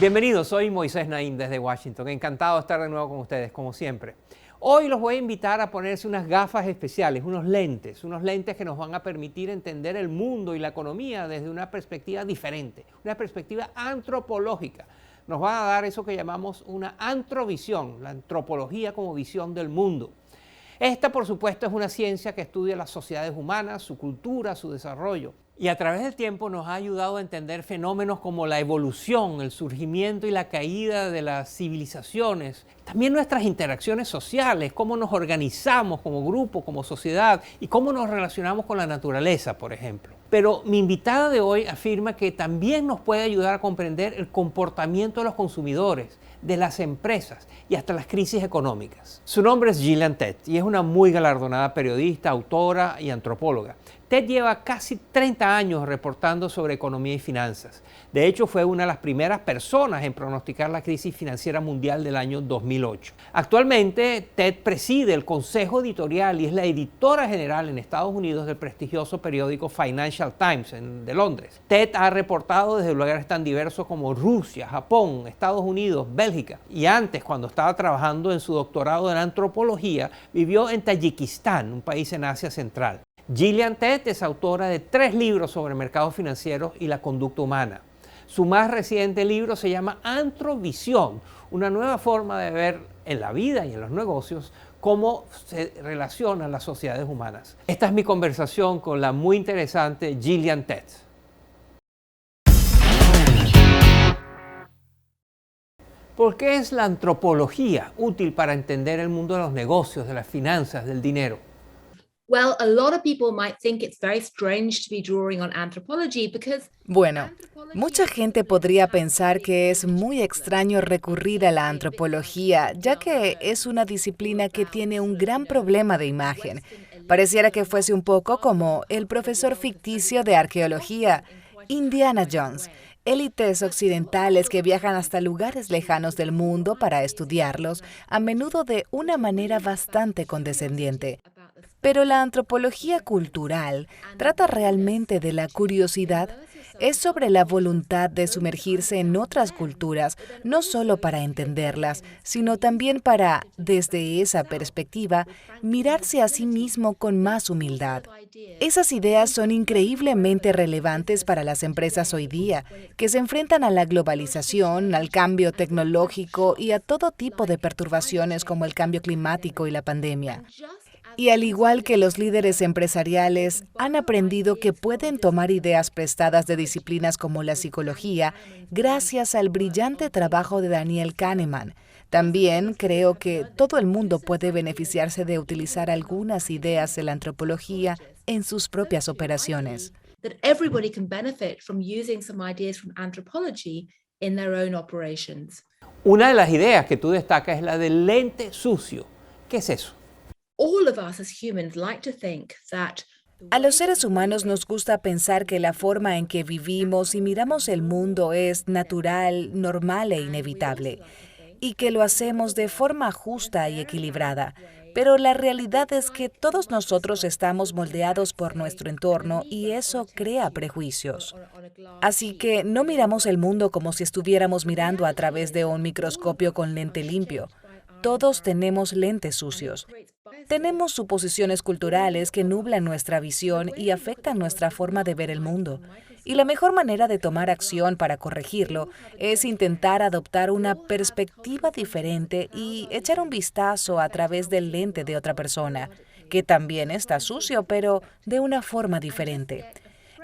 Bienvenidos, soy Moisés Naín desde Washington. Encantado de estar de nuevo con ustedes, como siempre. Hoy los voy a invitar a ponerse unas gafas especiales, unos lentes que nos van a permitir entender el mundo y la economía desde una perspectiva diferente, una perspectiva antropológica. Nos van a dar eso que llamamos una antrovisión, la antropología como visión del mundo. Esta, por supuesto, es una ciencia que estudia las sociedades humanas, su cultura, su desarrollo. Y a través del tiempo nos ha ayudado a entender fenómenos como la evolución, el surgimiento y la caída de las civilizaciones, también nuestras interacciones sociales, cómo nos organizamos como grupo, como sociedad y cómo nos relacionamos con la naturaleza, por ejemplo. Pero mi invitada de hoy afirma que también nos puede ayudar a comprender el comportamiento de los consumidores, de las empresas y hasta las crisis económicas. Su nombre es Gillian Tett y es una muy galardonada periodista, autora y antropóloga. Tett lleva casi 30 años reportando sobre economía y finanzas. De hecho, fue una de las primeras personas en pronosticar la crisis financiera mundial del año 2008. Actualmente, Tett preside el consejo editorial y es la editora general en Estados Unidos del prestigioso periódico Financial Times de Londres. Tett ha reportado desde lugares tan diversos como Rusia, Japón, Estados Unidos, Bélgica. Y antes, cuando estaba trabajando en su doctorado en antropología, vivió en Tayikistán, un país en Asia Central. Gillian Tett es autora de 3 libros sobre mercados financieros y la conducta humana. Su más reciente libro se llama Antrovisión, una nueva forma de ver en la vida y en los negocios cómo se relacionan las sociedades humanas. Esta es mi conversación con la muy interesante Gillian Tett. ¿Por qué es la antropología útil para entender el mundo de los negocios, de las finanzas, del dinero? Well, a lot of people might think it's very strange to be drawing on anthropology because Bueno, mucha gente podría pensar que es muy extraño recurrir a la antropología, ya que es una disciplina que tiene un gran problema de imagen. Pareciera que fuese un poco como el profesor ficticio de arqueología, Indiana Jones, élites occidentales que viajan hasta lugares lejanos del mundo para estudiarlos, a menudo de una manera bastante condescendiente. Pero la antropología cultural trata realmente de la curiosidad, es sobre la voluntad de sumergirse en otras culturas, no solo para entenderlas, sino también para, desde esa perspectiva, mirarse a sí mismo con más humildad. Esas ideas son increíblemente relevantes para las empresas hoy día, que se enfrentan a la globalización, al cambio tecnológico y a todo tipo de perturbaciones como el cambio climático y la pandemia. Y al igual que los líderes empresariales, han aprendido que pueden tomar ideas prestadas de disciplinas como la psicología gracias al brillante trabajo de Daniel Kahneman. También creo que todo el mundo puede beneficiarse de utilizar algunas ideas de la antropología en sus propias operaciones. that everybody can benefit from using some ideas from anthropology in their own operations. Una de las ideas que tú destacas es la del lente sucio. ¿Qué es eso? All of us as humans like to think that A los seres humanos nos gusta pensar que la forma en que vivimos y miramos el mundo es natural, normal e inevitable, y que lo hacemos de forma justa y equilibrada. Pero la realidad es que todos nosotros estamos moldeados por nuestro entorno y eso crea prejuicios. Así que no miramos el mundo como si estuviéramos mirando a través de un microscopio con lente limpio. Todos tenemos lentes sucios. Tenemos suposiciones culturales que nublan nuestra visión y afectan nuestra forma de ver el mundo. Y la mejor manera de tomar acción para corregirlo es intentar adoptar una perspectiva diferente y echar un vistazo a través del lente de otra persona, que también está sucio, pero de una forma diferente.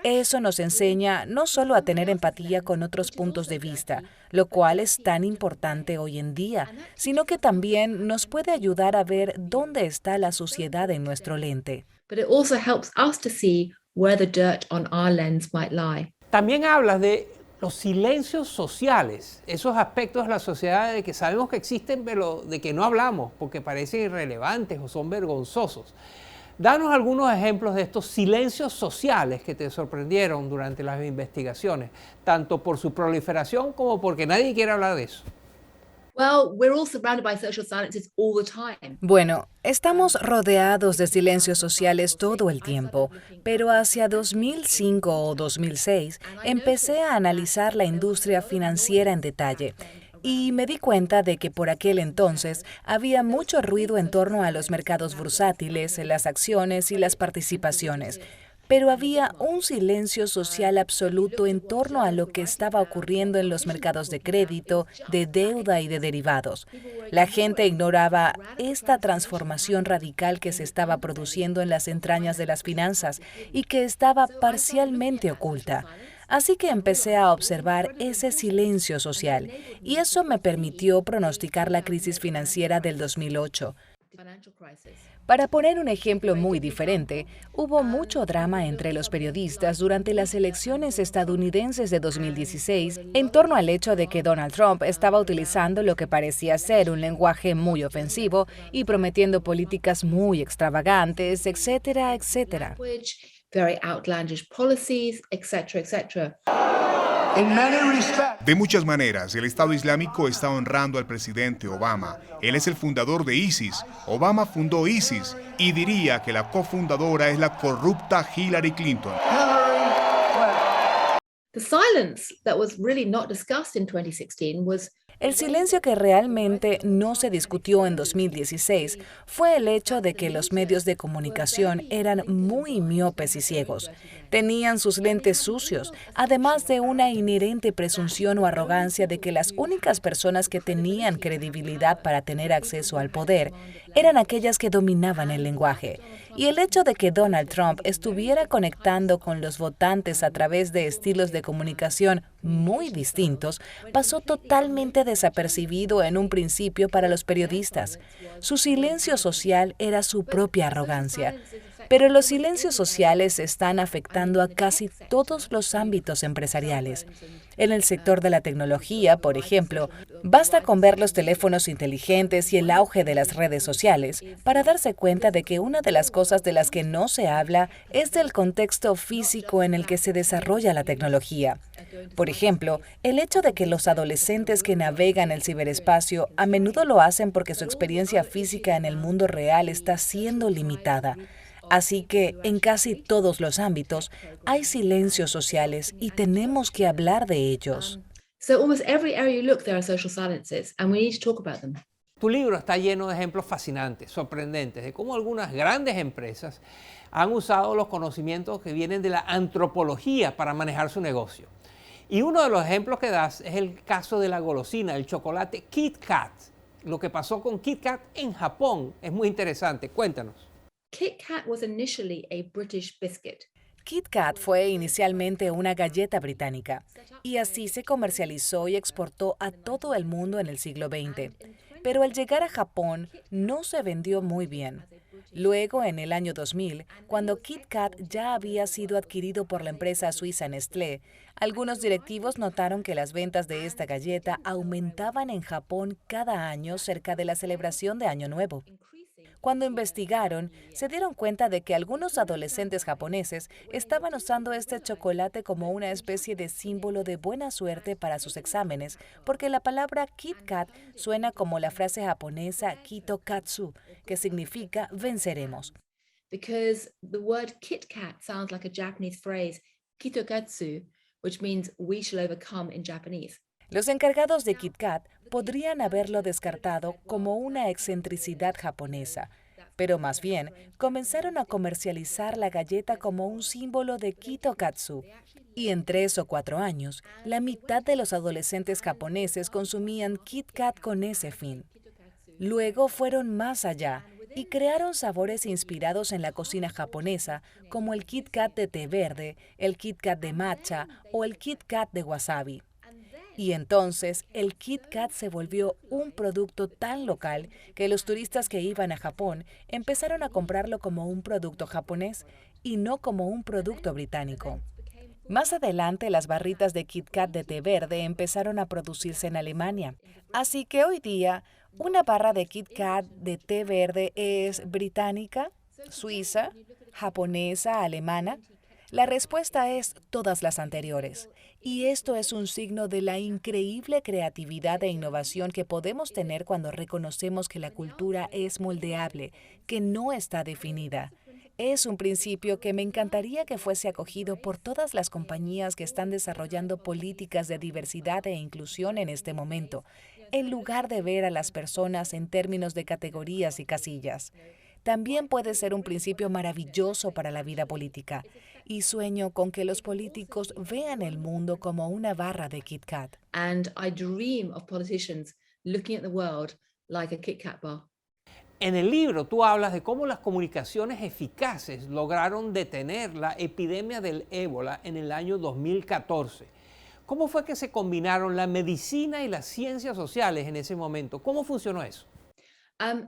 Eso nos enseña no solo a tener empatía con otros puntos de vista, lo cual es tan importante hoy en día, sino que también nos puede ayudar a ver dónde está la suciedad en nuestro lente. but it also helps us to see where the dirt on our lens might lie. También hablas de los silencios sociales, esos aspectos de la sociedad de que sabemos que existen, pero de que no hablamos porque parecen irrelevantes o son vergonzosos. Danos algunos ejemplos de estos silencios sociales que te sorprendieron durante las investigaciones, tanto por su proliferación como porque nadie quiere hablar de eso. Well, we're all surrounded by social silences all the time. Bueno, estamos rodeados de silencios sociales todo el tiempo, pero hacia 2005 o 2006 empecé a analizar la industria financiera en detalle. Y me di cuenta de que por aquel entonces había mucho ruido en torno a los mercados bursátiles, las acciones y las participaciones. Pero había un silencio social absoluto en torno a lo que estaba ocurriendo en los mercados de crédito, de deuda y de derivados. La gente ignoraba esta transformación radical que se estaba produciendo en las entrañas de las finanzas y que estaba parcialmente oculta. Así que empecé a observar ese silencio social y eso me permitió pronosticar la crisis financiera del 2008. Para poner un ejemplo muy diferente, hubo mucho drama entre los periodistas durante las elecciones estadounidenses de 2016 en torno al hecho de que Donald Trump estaba utilizando lo que parecía ser un lenguaje muy ofensivo y prometiendo políticas muy extravagantes, etcétera, etcétera. Very outlandish policies, etc., etc. De muchas maneras, el Estado Islámico está honrando al presidente Obama. Él es el fundador de ISIS. Obama fundó ISIS y diría que la cofundadora es la corrupta Hillary Clinton. The silence that was really not discussed in 2016 was El silencio que realmente no se discutió en 2016 fue el hecho de que los medios de comunicación eran muy miopes y ciegos. Tenían sus lentes sucios, además de una inherente presunción o arrogancia de que las únicas personas que tenían credibilidad para tener acceso al poder eran aquellas que dominaban el lenguaje. Y el hecho de que Donald Trump estuviera conectando con los votantes a través de estilos de comunicación muy distintos pasó totalmente desapercibido en un principio para los periodistas. Su silencio social era su propia arrogancia. Pero los silencios sociales están afectando a casi todos los ámbitos empresariales. En el sector de la tecnología, por ejemplo, basta con ver los teléfonos inteligentes y el auge de las redes sociales para darse cuenta de que una de las cosas de las que no se habla es del contexto físico en el que se desarrolla la tecnología. Por ejemplo, el hecho de que los adolescentes que navegan el ciberespacio a menudo lo hacen porque su experiencia física en el mundo real está siendo limitada. Así que en casi todos los ámbitos hay silencios sociales y tenemos que hablar de ellos. So almost every area you look, there are social silences, and we need to talk about them. Tu libro está lleno de ejemplos fascinantes, sorprendentes, de cómo algunas grandes empresas han usado los conocimientos que vienen de la antropología para manejar su negocio. Y uno de los ejemplos que das es el caso de la golosina, el chocolate Kit Kat. Lo que pasó con Kit Kat en Japón es muy interesante. Cuéntanos. Kit Kat was initially a British biscuit. Kit Kat fue inicialmente una galleta británica y así se comercializó y exportó a todo el mundo en el siglo XX. Pero al llegar a Japón no se vendió muy bien. Luego, en el año 2000, cuando Kit Kat ya había sido adquirido por la empresa suiza Nestlé, algunos directivos notaron que las ventas de esta galleta aumentaban en Japón cada año cerca de la celebración de Año Nuevo. Cuando investigaron, se dieron cuenta de que algunos adolescentes japoneses estaban usando este chocolate como una especie de símbolo de buena suerte para sus exámenes, porque la palabra Kit Kat suena como la frase japonesa Kitokatsu, que significa venceremos. Because the word Kit Kat sounds like a Japanese phrase, kitokatsu, which means we shall overcome in Japanese. Los encargados de Kit Kat podrían haberlo descartado como una excentricidad japonesa, pero más bien comenzaron a comercializar la galleta como un símbolo de Kitokatsu. Y en 3 o 4 años, la mitad de los adolescentes japoneses consumían Kit Kat con ese fin. Luego fueron más allá y crearon sabores inspirados en la cocina japonesa, como el Kit Kat de té verde, el Kit Kat de matcha o el Kit Kat de wasabi. Y entonces el Kit Kat se volvió un producto tan local que los turistas que iban a Japón empezaron a comprarlo como un producto japonés y no como un producto británico. Más adelante, las barritas de Kit Kat de té verde empezaron a producirse en Alemania. Así que hoy día, una barra de Kit Kat de té verde es británica, suiza, japonesa, alemana. La respuesta es todas las anteriores. Y esto es un signo de la increíble creatividad e innovación que podemos tener cuando reconocemos que la cultura es moldeable, que no está definida. Es un principio que me encantaría que fuese acogido por todas las compañías que están desarrollando políticas de diversidad e inclusión en este momento, en lugar de ver a las personas en términos de categorías y casillas. También puede ser un principio maravilloso para la vida política, y sueño con que los políticos vean el mundo como una barra de Kit Kat. And I dream of politicians looking at the world like a Kit Kat bar. En el libro tú hablas de cómo las comunicaciones eficaces lograron detener la epidemia del ébola en el año 2014. ¿Cómo fue que se combinaron la medicina y las ciencias sociales en ese momento? ¿Cómo funcionó eso?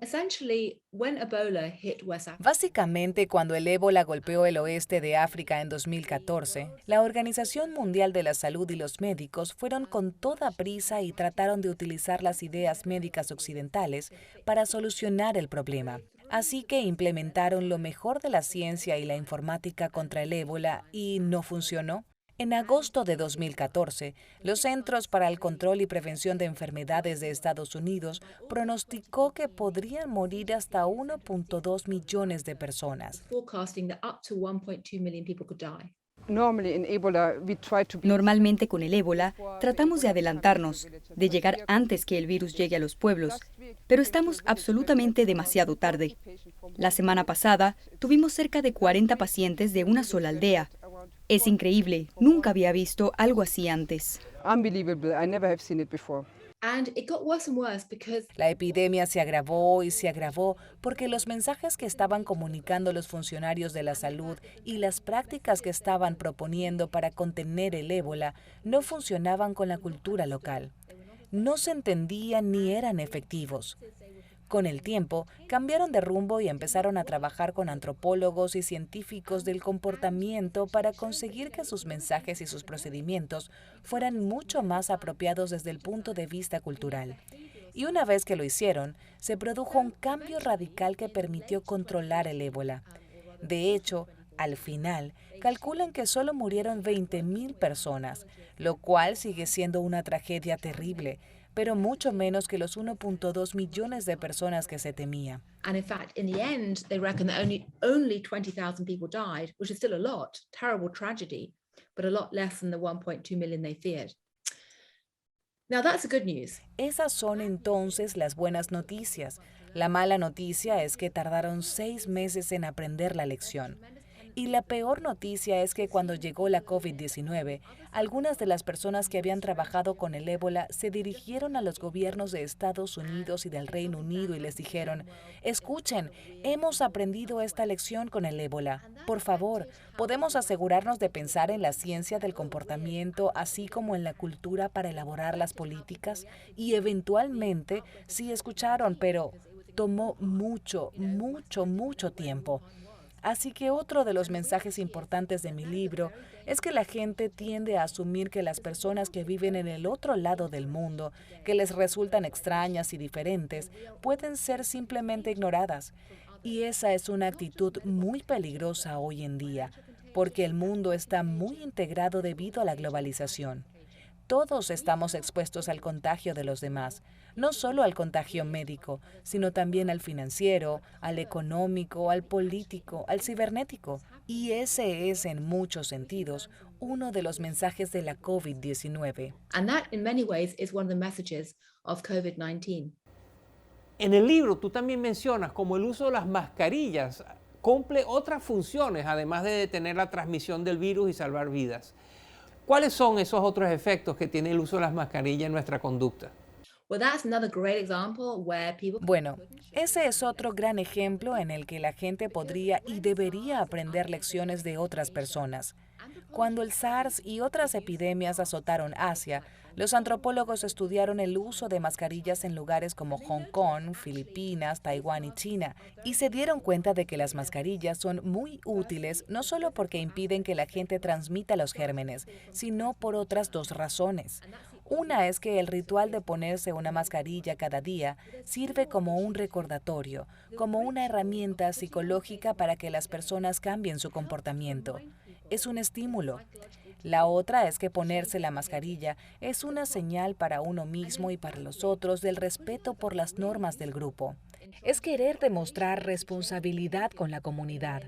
Essentially, when Ebola hit West Africa, Básicamente, cuando el ébola golpeó el oeste de África en 2014, la Organización Mundial de la Salud y los médicos fueron con toda prisa y trataron de utilizar las ideas médicas occidentales para solucionar el problema. Así que implementaron lo mejor de la ciencia y la informática contra el ébola y no funcionó. En agosto de 2014, los Centros para el Control y Prevención de Enfermedades de Estados Unidos pronosticó que podrían morir hasta 1.2 millones de personas. forecasting that up to 1.2 million people could die. Normalmente con el ébola tratamos de adelantarnos, de llegar antes que el virus llegue a los pueblos, pero estamos absolutamente demasiado tarde. La semana pasada tuvimos cerca de 40 pacientes de una sola aldea. Es increíble, nunca había visto algo así antes. And it got worse and worse because La epidemia se agravó y se agravó porque los mensajes que estaban comunicando los funcionarios de la salud y las prácticas que estaban proponiendo para contener el ébola no funcionaban con la cultura local. No se entendían ni eran efectivos. Con el tiempo, cambiaron de rumbo y empezaron a trabajar con antropólogos y científicos del comportamiento para conseguir que sus mensajes y sus procedimientos fueran mucho más apropiados desde el punto de vista cultural. Y una vez que lo hicieron, se produjo un cambio radical que permitió controlar el ébola. De hecho, al final, calculan que solo murieron 20,000 personas, lo cual sigue siendo una tragedia terrible, pero mucho menos que los 1.2 millones de personas que se temía. and in fact in the end they reckon that only 20,000 people died, which is still a lot, terrible tragedy, but a lot less than the 1.2 million they feared. Now that's the good news. Esas son entonces las buenas noticias. La mala noticia es que tardaron 6 meses en aprender la lección. Y la peor noticia es que cuando llegó la COVID-19, algunas de las personas que habían trabajado con el ébola se dirigieron a los gobiernos de Estados Unidos y del Reino Unido y les dijeron: escuchen, hemos aprendido esta lección con el ébola. Por favor, ¿podemos asegurarnos de pensar en la ciencia del comportamiento así como en la cultura para elaborar las políticas? Y eventualmente sí escucharon, pero tomó mucho tiempo. Así que otro de los mensajes importantes de mi libro es que la gente tiende a asumir que las personas que viven en el otro lado del mundo, que les resultan extrañas y diferentes, pueden ser simplemente ignoradas. Y esa es una actitud muy peligrosa hoy en día, porque el mundo está muy integrado debido a la globalización. Todos estamos expuestos al contagio de los demás, no solo al contagio médico, sino también al financiero, al económico, al político, al cibernético. Y ese es, en muchos sentidos, uno de los mensajes de la COVID-19. And that in many ways is one of the messages of COVID-19. En el libro tú también mencionas cómo el uso de las mascarillas cumple otras funciones, además de detener la transmisión del virus y salvar vidas. ¿Cuáles son esos otros efectos que tiene el uso de las mascarillas en nuestra conducta? Well, that's another great example where people Bueno, ese es otro gran ejemplo en el que la gente podría y debería aprender lecciones de otras personas. Cuando el SARS y otras epidemias azotaron Asia, los antropólogos estudiaron el uso de mascarillas en lugares como Hong Kong, Filipinas, Taiwán y China, y se dieron cuenta de que las mascarillas son muy útiles no solo porque impiden que la gente transmita los gérmenes, sino por otras dos razones. Una es que el ritual de ponerse una mascarilla cada día sirve como un recordatorio, como una herramienta psicológica para que las personas cambien su comportamiento. es un estímulo. La otra es que ponerse la mascarilla es una señal para uno mismo y para los otros del respeto por las normas del grupo. Es querer demostrar responsabilidad con la comunidad.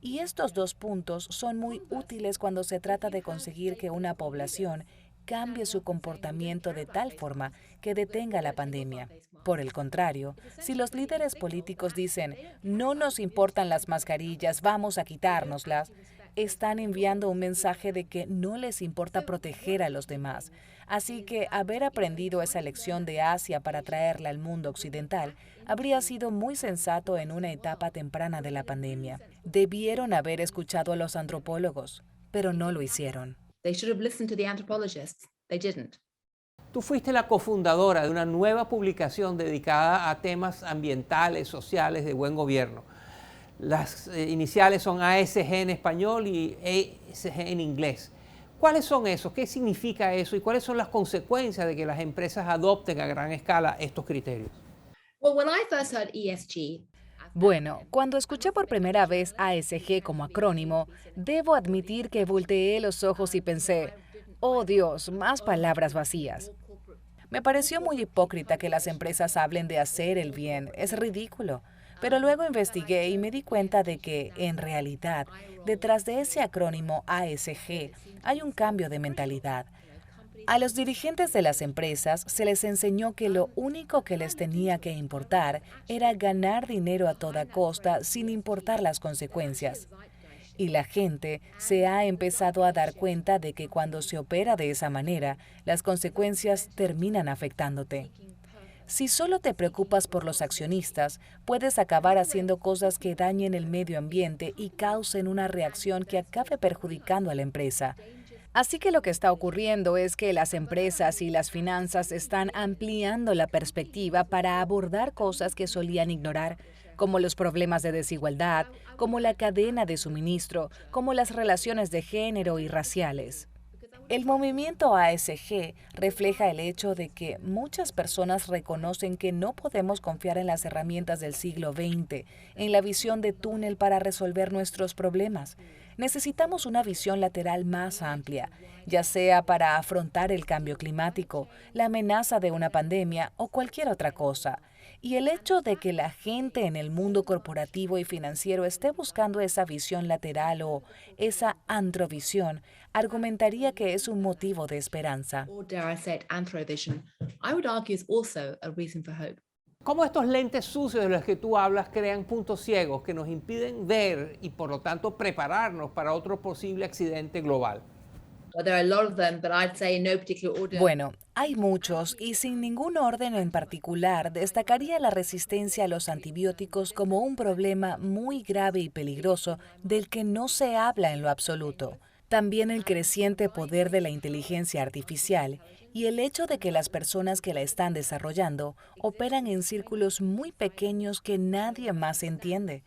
Y estos dos puntos son muy útiles cuando se trata de conseguir que una población cambie su comportamiento de tal forma que detenga la pandemia. Por el contrario, si los líderes políticos dicen, no nos importan las mascarillas, vamos a quitárnoslas, están enviando un mensaje de que no les importa proteger a los demás. Así que haber aprendido esa lección de Asia para traerla al mundo occidental habría sido muy sensato en una etapa temprana de la pandemia. Debieron haber escuchado a los antropólogos, pero no lo hicieron. They should have listened to the anthropologists. They didn't. Tú fuiste la cofundadora de una nueva publicación dedicada a temas ambientales, sociales, de buen gobierno. Las iniciales son ASG en español y ESG en inglés. ¿Cuáles son esos? ¿Qué significa eso? ¿Y cuáles son las consecuencias de que las empresas adopten a gran escala estos criterios? Well, when I first heard ESG, Bueno, cuando escuché por primera vez ASG como acrónimo, debo admitir que volteé los ojos y pensé, oh Dios, más palabras vacías. Me pareció muy hipócrita que las empresas hablen de hacer el bien, es ridículo. Pero luego investigué y me di cuenta de que, en realidad, detrás de ese acrónimo ASG hay un cambio de mentalidad. A los dirigentes de las empresas se les enseñó que lo único que les tenía que importar era ganar dinero a toda costa sin importar las consecuencias. Y la gente se ha empezado a dar cuenta de que cuando se opera de esa manera, las consecuencias terminan afectándote. Si solo te preocupas por los accionistas, puedes acabar haciendo cosas que dañen el medio ambiente y causen una reacción que acabe perjudicando a la empresa. Así que lo que está ocurriendo es que las empresas y las finanzas están ampliando la perspectiva para abordar cosas que solían ignorar, como los problemas de desigualdad, como la cadena de suministro, como las relaciones de género y raciales. El movimiento ASG refleja el hecho de que muchas personas reconocen que no podemos confiar en las herramientas del siglo XX, en la visión de túnel para resolver nuestros problemas. Necesitamos una visión lateral más amplia, ya sea para afrontar el cambio climático, la amenaza de una pandemia o cualquier otra cosa. Y el hecho de que la gente en el mundo corporativo y financiero esté buscando esa visión lateral o esa androvisión argumentaría que es un motivo de esperanza. or dare I say it, anthrovision, I would argue is also a reason for hope. ¿Cómo estos lentes sucios de los que tú hablas crean puntos ciegos que nos impiden ver y por lo tanto prepararnos para otro posible accidente global? Well, there are a lot of them, but I'd say in no particular order. Bueno, hay muchos y sin ningún orden en particular destacaría la resistencia a los antibióticos como un problema muy grave y peligroso del que no se habla en lo absoluto. También el creciente poder de la inteligencia artificial y el hecho de que las personas que la están desarrollando operan en círculos muy pequeños que nadie más entiende.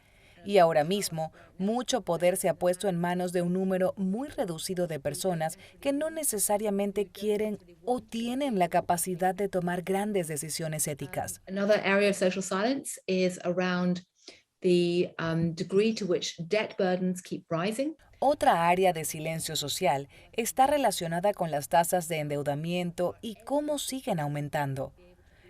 Y ahora mismo, mucho poder se ha puesto en manos de un número muy reducido de personas que no necesariamente quieren o tienen la capacidad de tomar grandes decisiones éticas. Another area of social silence is around the degree to which debt burdens keep rising. Otra área de silencio social está relacionada con las tasas de endeudamiento y cómo siguen aumentando.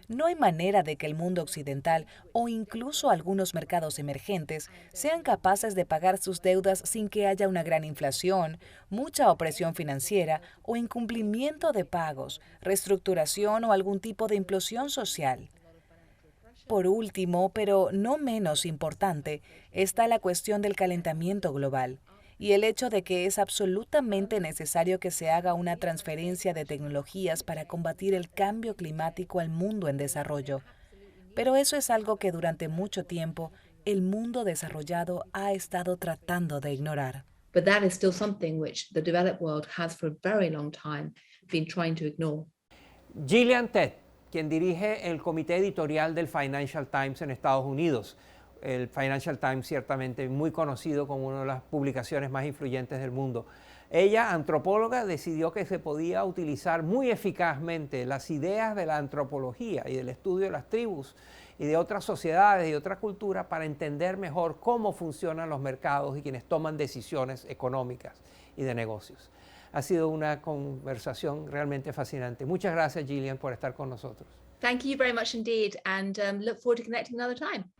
No hay manera de que el mundo occidental o incluso algunos mercados emergentes sean capaces de pagar sus deudas sin que haya una gran inflación, mucha opresión financiera o incumplimiento de pagos, reestructuración o algún tipo de implosión social. Por último, pero no menos importante, está la cuestión del calentamiento global y el hecho de que es absolutamente necesario que se haga una transferencia de tecnologías para combatir el cambio climático al mundo en desarrollo. Pero eso es algo que durante mucho tiempo el mundo desarrollado ha estado tratando de ignorar. But that is still something which the developed world has for a very long time been trying to ignore. Gillian Tett, quien dirige el comité editorial del Financial Times en Estados Unidos. El Financial Times ciertamente muy conocido como una de las publicaciones más influyentes del mundo. Ella, antropóloga, decidió que se podía utilizar muy eficazmente las ideas de la antropología y del estudio de las tribus y de otras sociedades y de otra cultura para entender mejor cómo funcionan los mercados y quienes toman decisiones económicas y de negocios. Ha sido una conversación realmente fascinante. Muchas gracias, Gillian, por estar con nosotros. Thank you very much indeed, and look forward to connecting another time.